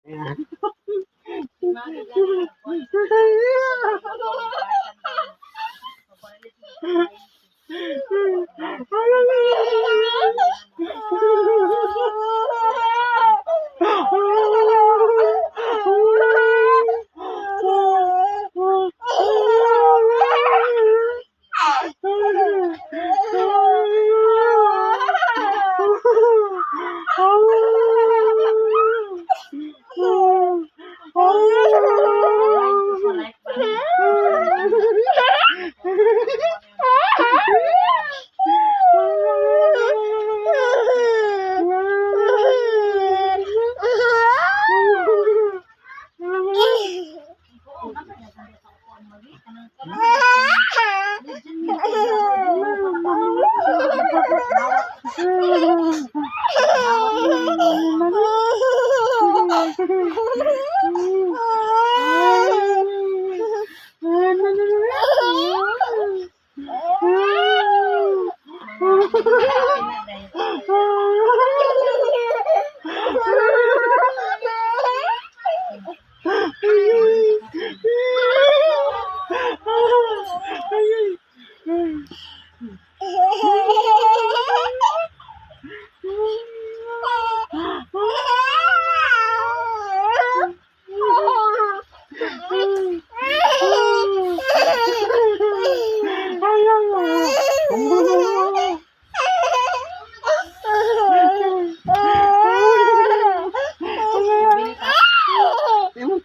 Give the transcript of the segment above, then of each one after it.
Ayan.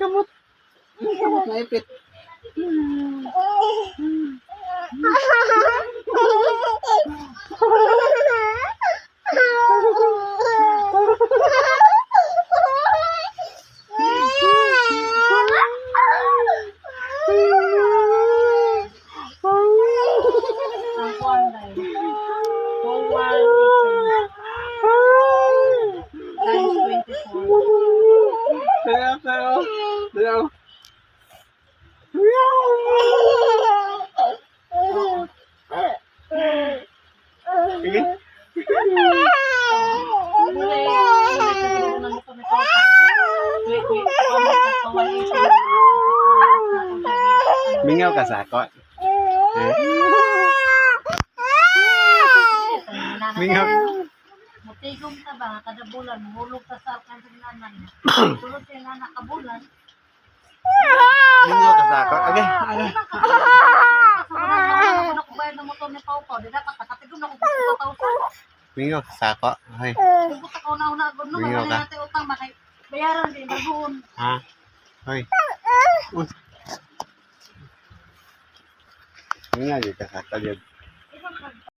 Kamot. Kamot na ipit. Dayaw. Mingaw ka sa ako. Mingaw. Matigong ka ba kada bulan hulog ka sa kanang tulog kay nana ka bulan. Mingaw ka sa ako. Okay. Ako bayad ng motor ni Pau-Pau, di dapat nakatigong na ko 2,000. Mingaw ka sa ako. Okay. Kung ka una gud no, Mingaw ka. natin utang makay bayaran din bagon. Ha? Hoy. Mingaw ka sa ako.